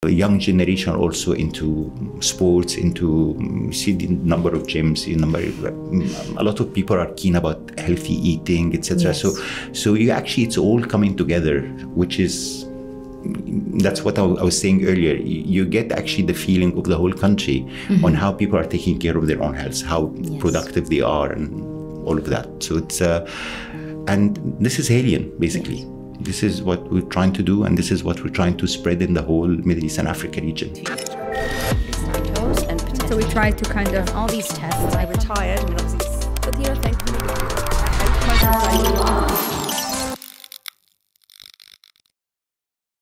The young generation also into sports, see the number of gyms, a lot of people are keen about healthy eating, etc. Yes. So you actually, it's all coming together, that's what I was saying earlier. You get actually the feeling of the whole country on how people are taking care of their own health, how productive they are, and all of that. So it's and this is Haleon, basically. Yes. This is what we're trying to do, and this is what we're trying to spread in the whole Middle East and Africa region. So we try to kind of all these tests. I retired, and obviously, but thankfully.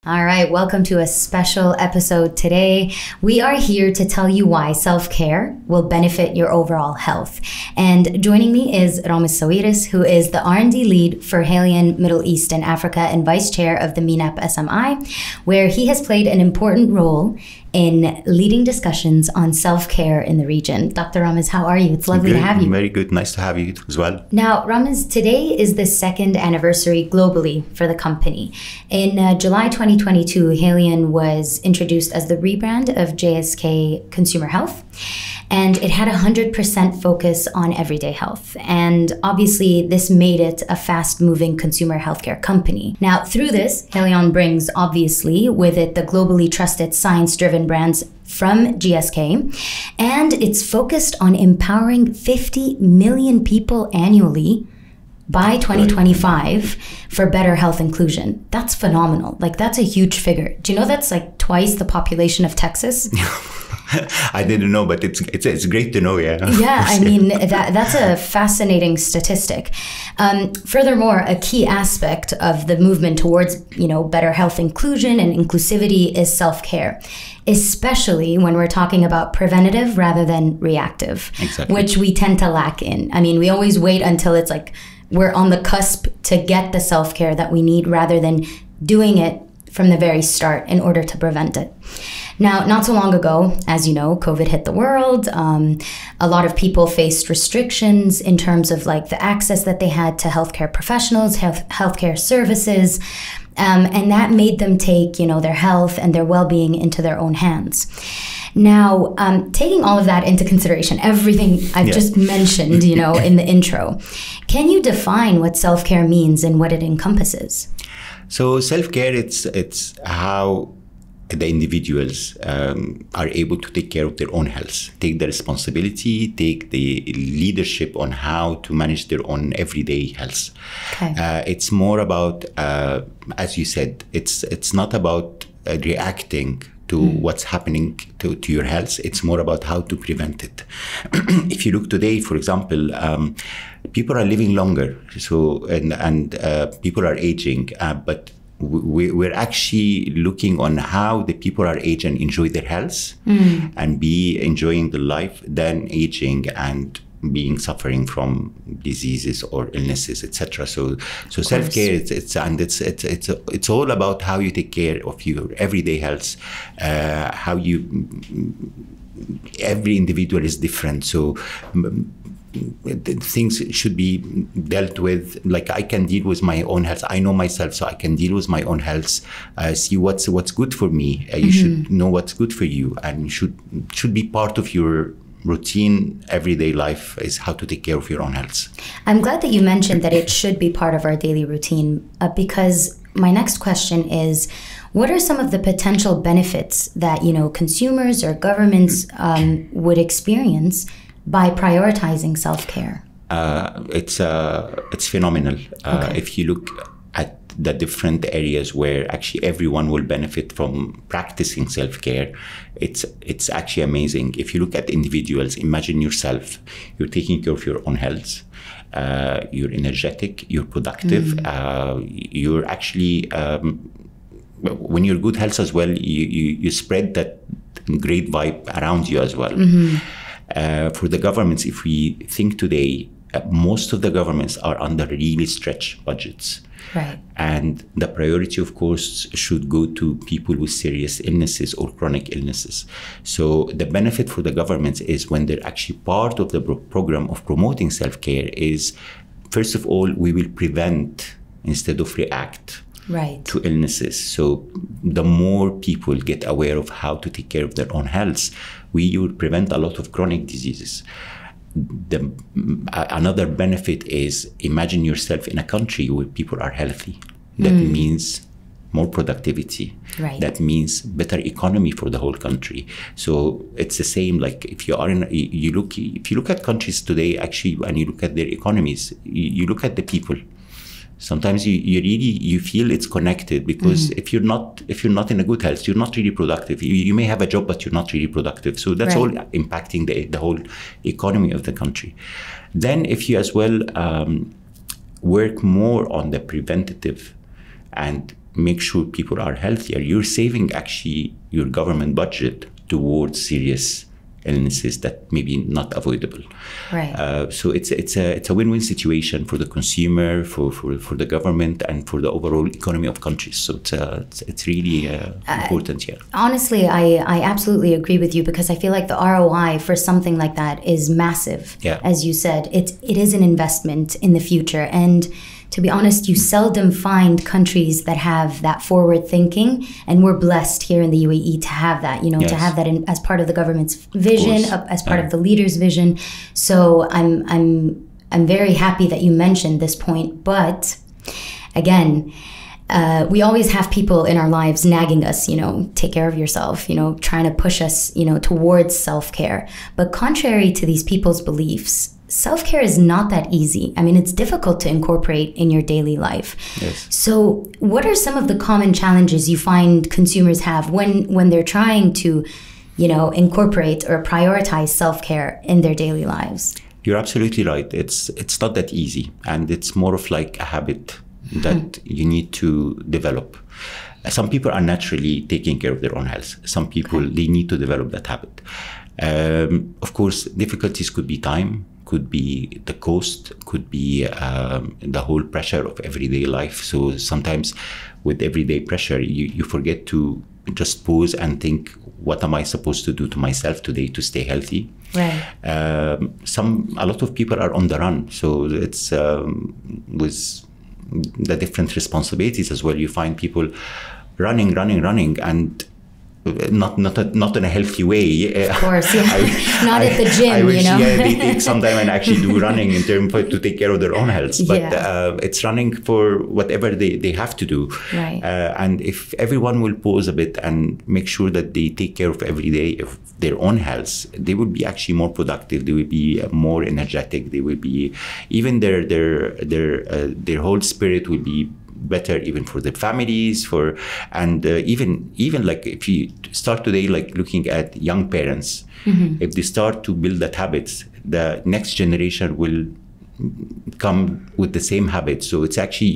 All right, welcome to a special episode today. We are here to tell you why self-care will benefit your overall health. And joining me is Ramez Sawiris, who is the R&D lead for Haleon, Middle East and Africa and vice chair of the MENAP-SMI, where he has played an important role in leading discussions on self-care in the region. Dr. Ramez, how are you? It's lovely to have you. Very good. Nice to have you as well. Now, Ramez, today is the second anniversary globally for the company. In July 2022, Haleon was introduced as the rebrand of JSK Consumer Health, and it had 100% focus on everyday health. And obviously, this made it a fast-moving consumer healthcare company. Now, through this, Haleon brings, obviously, with it the globally trusted science-driven brands from GSK, and it's focused on empowering 50 million people annually by 2025 for better health inclusion. That's phenomenal. Like, that's a huge figure. Do you know that's like twice the population of Texas? I didn't know, but it's great to know, yeah. Yeah, I mean, that's a fascinating statistic. Furthermore, a key aspect of the movement towards, better health inclusion and inclusivity is self-care, especially when we're talking about preventative rather than reactive, exactly. Which we tend to lack in. I mean, we always wait until it's like we're on the cusp to get the self-care that we need rather than doing it from the very start in order to prevent it. Now, not so long ago, as you know, COVID hit the world. A lot of people faced restrictions in terms of like the access that they had to healthcare professionals, healthcare services, and that made them take, their health and their well-being into their own hands. Now, taking all of that into consideration, everything I've just mentioned, in the intro, can you define what self-care means and what it encompasses? So self-care, it's how the individuals are able to take care of their own health, take the responsibility, take the leadership on how to manage their own everyday health. Okay. It's more about, as you said, it's not about reacting to what's happening to your health. It's more about how to prevent it. If you look today, for example, people are living longer, and people are aging, but we're actually looking on how the people are aging and enjoy their health and be enjoying the life than aging and suffering from diseases or illnesses, etc. So self-care, it's all about how you take care of your everyday health, every individual is different. So things should be dealt with. Like, I can deal with my own health. I know myself, so I can deal with my own health. See what's good for me. You should know what's good for you, and should be part of your routine everyday life is how to take care of your own health. I'm glad that you mentioned that it should be part of our daily routine, because my next question is, what are some of the potential benefits that consumers or governments would experience by prioritizing self-care? It's phenomenal. Okay. If you look at the different areas where actually everyone will benefit from practicing self-care, it's actually amazing. If you look at individuals, imagine yourself, you're taking care of your own health, you're energetic, you're productive, you're actually, when you're good health as well, you spread that great vibe around you as well. For the governments, if we think today, most of the governments are under really stretched budgets. Right. And the priority, of course, should go to people with serious illnesses or chronic illnesses. So the benefit for the governments is when they're actually part of the program of promoting self-care is, first of all, we will prevent instead of react. to illnesses. So the more people get aware of how to take care of their own health, we will prevent a lot of chronic diseases. Another benefit is, imagine yourself in a country where people are healthy. That means more productivity. Right. That means better economy for the whole country. So it's the same, like if you are if you look at countries today, actually, and you look at their economies, you look at the people. Sometimes you feel it's connected, because if you're not in a good health, you're not really productive. You may have a job, but you're not really productive. So that's all impacting the whole economy of the country. Then if you as well work more on the preventative and make sure people are healthier, you're saving actually your government budget towards serious illnesses that may be not avoidable. Right. So it's a win-win situation for the consumer, for the government, and for the overall economy of countries. So it's really important here. Honestly, I absolutely agree with you, because I feel like the ROI for something like that is massive. Yeah. As you said, it is an investment in the future. And to be honest, you seldom find countries that have that forward thinking, and we're blessed here in the UAE to have that, to have that as part of the government's vision, as part of the leader's vision. So I'm very happy that you mentioned this point. But again, we always have people in our lives nagging us, take care of yourself, trying to push us, towards self-care. But contrary to these people's beliefs, self-care is not that easy. I mean, it's difficult to incorporate in your daily life. Yes. So what are some of the common challenges you find consumers have when they're trying to, incorporate or prioritize self-care in their daily lives? You're absolutely right. It's not that easy, and it's more of like a habit that you need to develop. Some people are naturally taking care of their own health. Some people, they need to develop that habit. Of course, difficulties could be time, could be the cost, could be the whole pressure of everyday life. So sometimes with everyday pressure, you forget to just pause and think, what am I supposed to do to myself today to stay healthy? Right. A lot of people are on the run. So it's with the different responsibilities as well. You find people running, and not in a healthy way. Of course, yeah. Not at the gym, I wish, they take some time and actually do running in terms to take care of their own health. But it's running for whatever they have to do. Right. And if everyone will pause a bit and make sure that they take care of every day of their own health, they will be actually more productive. They will be more energetic. They will be, even their whole spirit will be better, even for their families, even like if you start today, like looking at young parents, if they start to build that habits, the next generation will come with the same habits. So it's actually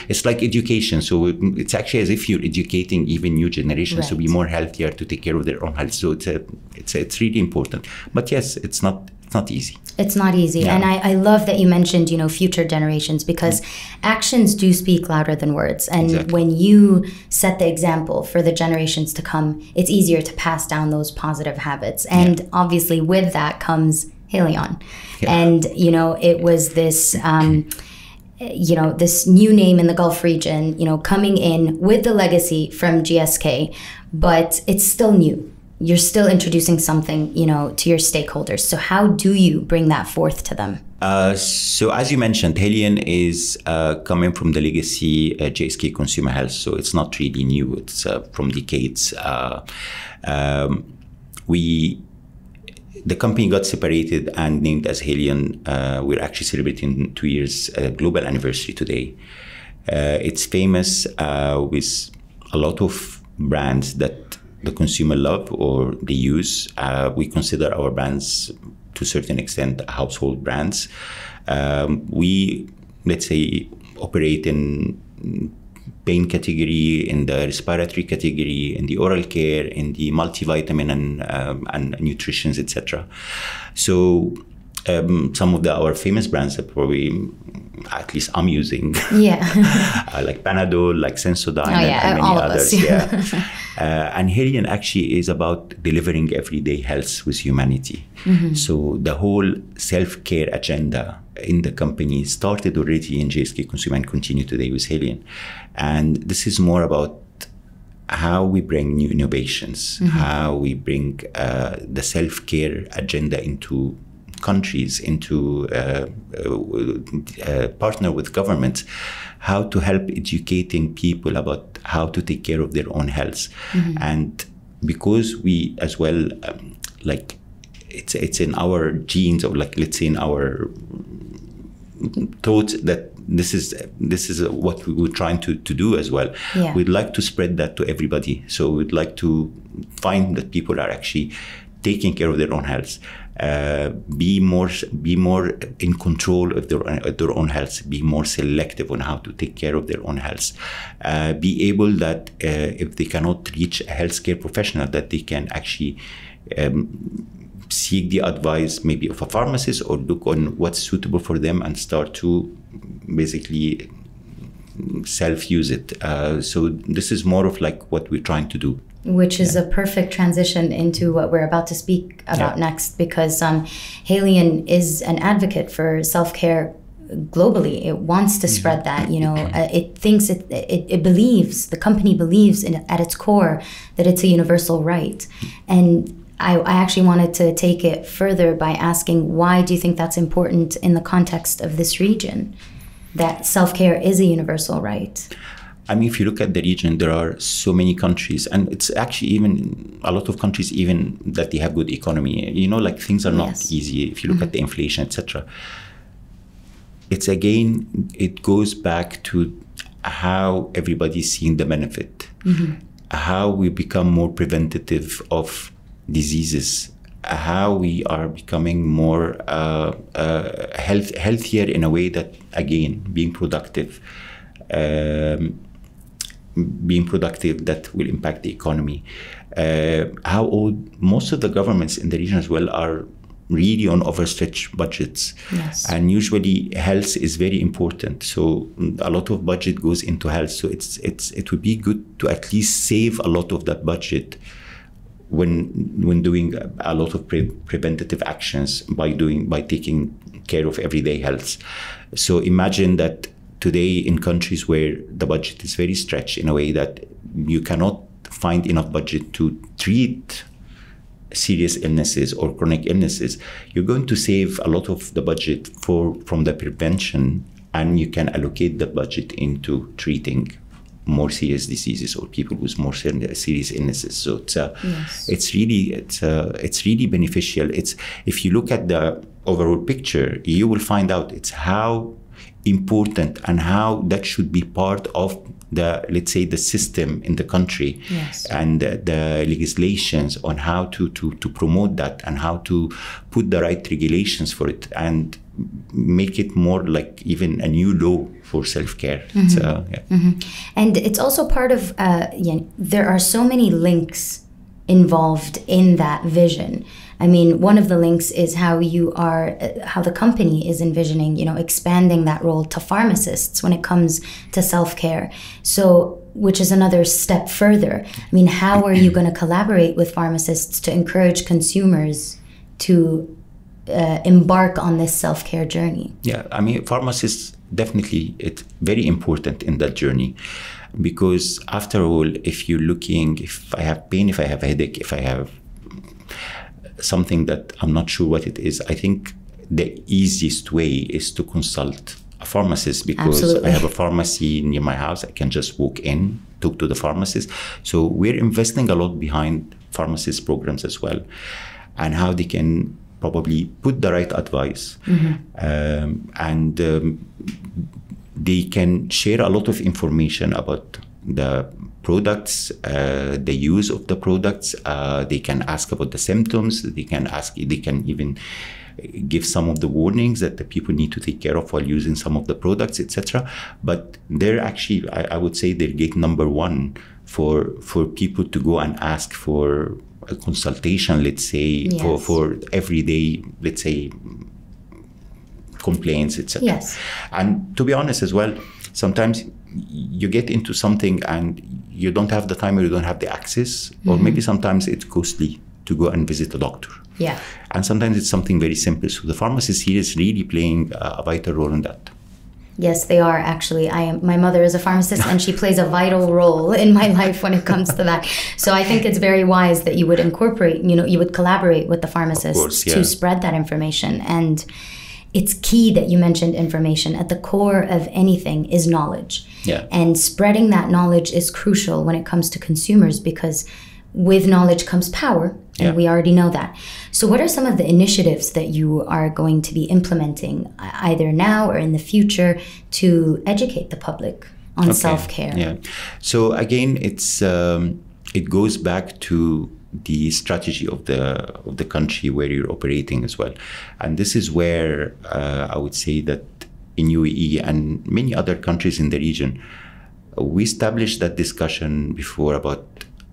it's like education. So it's actually as if you're educating even new generations to be more healthier, to take care of their own health. So it's really important. But yes, it's not easy. It's not easy. Yeah. And I love that you mentioned, future generations, because actions do speak louder than words. And when you set the example for the generations to come, it's easier to pass down those positive habits. And obviously with that comes Haleon. Yeah. And, it was this, this new name in the Gulf region, coming in with the legacy from GSK, but it's still new. You're still introducing something, to your stakeholders. So how do you bring that forth to them? So as you mentioned, Haleon is coming from the legacy GSK Consumer Health. So it's not really new. It's from decades. The company got separated and named as Haleon. We're actually celebrating 2 years global anniversary today. It's famous with a lot of brands that the consumer love or they use. We consider our brands to a certain extent household brands. We, let's say, operate in pain category, in the respiratory category, in the oral care, in the multivitamin and nutritions, etc. So some of our famous brands that probably, at least I'm using, like Panadol, like Sensodyne, and many others. And Haleon actually is about delivering everyday health with humanity. So the whole self-care agenda in the company started already in JSK Consumer and continue today with Haleon. And this is more about how we bring new innovations, how we bring the self-care agenda into countries, into partner with governments, how to help educating people about how to take care of their own health. And because we as well, like it's in our genes, or like let's say in our thoughts, that this is what we were trying to do as well. We'd like to spread that to everybody. So we'd like to find that people are actually taking care of their own health, be more in control of their own health, be more selective on how to take care of their own health, be able that if they cannot reach a healthcare professional, that they can actually seek the advice maybe of a pharmacist, or look on what's suitable for them and start to basically self-use it. So this is more of like what we're trying to do. Which is a perfect transition into what we're about to speak about next, because Haleon is an advocate for self-care globally. It wants to spread that, it thinks it believes, the company believes at its core that it's a universal right. And I actually wanted to take it further by asking, why do you think that's important in the context of this region, that self-care is a universal right? I mean, if you look at the region, there are so many countries, and it's actually even a lot of countries, even that they have good economy. Like things are not easy. If you look at the inflation, etc. It's again, it goes back to how everybody's seeing the benefit, how we become more preventative of diseases, how we are becoming more healthier in a way that, again, being productive that will impact the economy. How most of the governments in the region as well are really on overstretched budgets. And usually health is very important. So a lot of budget goes into health. So it would be good to at least save a lot of that budget when doing a lot of preventative actions by taking care of everyday health. So imagine that today in countries where the budget is very stretched in a way that you cannot find enough budget to treat serious illnesses or chronic illnesses, you're going to save a lot of the budget from the prevention, and you can allocate the budget into treating more serious diseases or people with more serious illnesses. So it's really beneficial. If you look at the overall picture, you will find out it's how important and how that should be part of the, let's say, the system in the country, and the legislations on how to promote that, and how to put the right regulations for it, and make it more like even a new law for self-care. And it's also part of, there are so many links involved in that vision. I mean, one of the links is how the company is envisioning, expanding that role to pharmacists when it comes to self-care. So, which is another step further. I mean, how are you going to collaborate with pharmacists to encourage consumers to embark on this self-care journey? I mean, pharmacists, definitely, it's very important in that journey. Because after all, if you're looking, if I have pain, if I have a headache, if I have something that I'm not sure what it is, I think the easiest way is to consult a pharmacist, because I have a pharmacy near my house. I can just walk in, talk to the pharmacist. So we're investing a lot behind pharmacist programs as well, and how they can probably put the right advice, and they can share a lot of information about the products, the use of the products. They can ask about the symptoms. They can even give some of the warnings that the people need to take care of while using some of the products, etc. But they're actually, I would say, they're gate number one for people to go and ask for a consultation, let's say, for everyday, let's say, complaints, etc. Yes. And to be honest as well, sometimes you get into something and you don't have the time or you don't have the access, or maybe sometimes it's costly to go and visit a doctor. Yeah. And sometimes it's something very simple. So the pharmacist here is really playing a vital role in that. Yes, they are actually. My mother is a pharmacist and she plays a vital role in my life when it comes to that. So I think it's very wise that you would incorporate, you would collaborate with the pharmacists to spread that information. And it's key that you mentioned information. At the core of anything is knowledge. Yeah. And spreading that knowledge is crucial when it comes to consumers, because with knowledge comes power, and we already know that. So what are some of the initiatives that you are going to be implementing either now or in the future to educate the public on self-care? Yeah. So again, it goes back to the strategy of the country where you're operating as well. And this is where I would say that in UAE and many other countries in the region, we established that discussion before about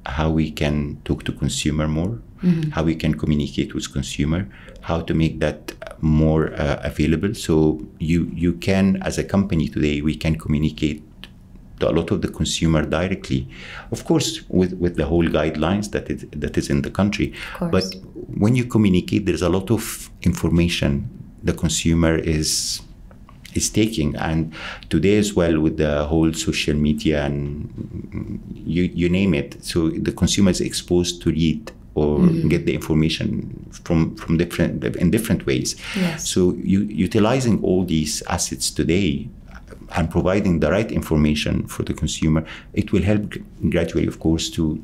how we can talk to consumer more, how we can communicate with consumer, how to make that more available. So you can, as a company today, we can communicate to a lot of the consumer directly, of course, with the whole guidelines that is in the country. But when you communicate, there's a lot of information the consumer is taking. And today as well, with the whole social media and you name it, so the consumer is exposed to read or get the information from different ways. Yes. So utilizing all these assets today and providing the right information for the consumer, it will help gradually, of course, to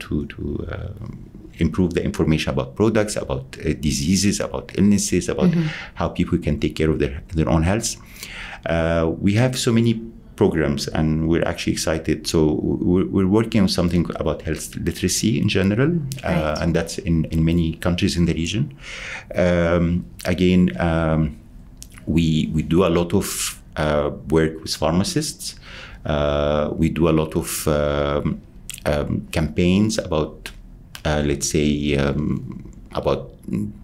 improve the information about products, about diseases, about illnesses, about how people can take care of their own health. We have so many programs and we're actually excited. So we're working on something about health literacy in general, and that's in many countries in the region. We do a lot of work with pharmacists. We do a lot of campaigns about, let's say, about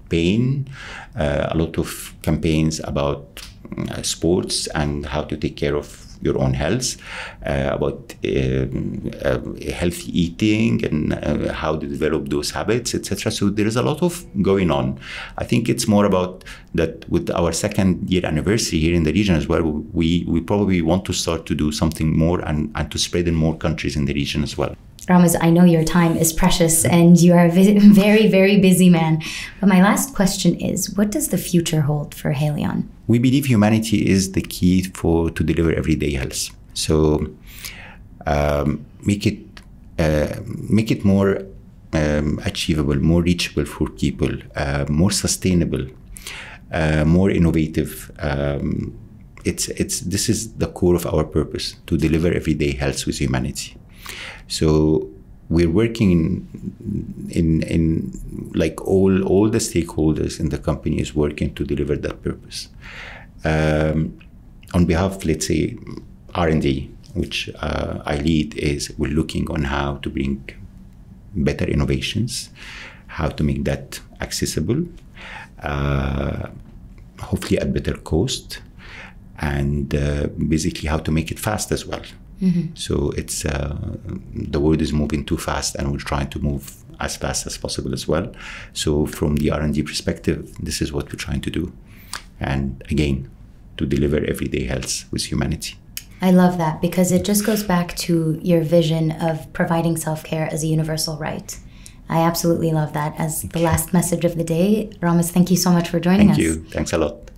pain, a lot of campaigns about sports and how to take care of your own health, about healthy eating and how to develop those habits, etc. So there is a lot of going on. I think it's more about that with our 2nd year anniversary here in the region as well, we probably want to start to do something more and to spread in more countries in the region as well. Ramez, I know your time is precious and you are a very, very busy man. But my last question is, what does the future hold for Haleon? We believe humanity is the key to deliver everyday health. So make it more achievable, more reachable for people, more sustainable, more innovative. This is the core of our purpose, to deliver everyday health with humanity. So we're working in like all the stakeholders in the company is working to deliver that purpose. On behalf of, let's say, R&D, which I lead, we're looking on how to bring better innovations, how to make that accessible, hopefully at better cost, and basically how to make it fast as well. So it's the world is moving too fast, and we're trying to move as fast as possible as well. So from the R&D perspective, this is what we're trying to do, and again, to deliver everyday health with humanity. I love that, because it just goes back to your vision of providing self-care as a universal right. I absolutely love that as the last message of the day. Ramez, thank you so much for joining us. Thank you. Thanks a lot.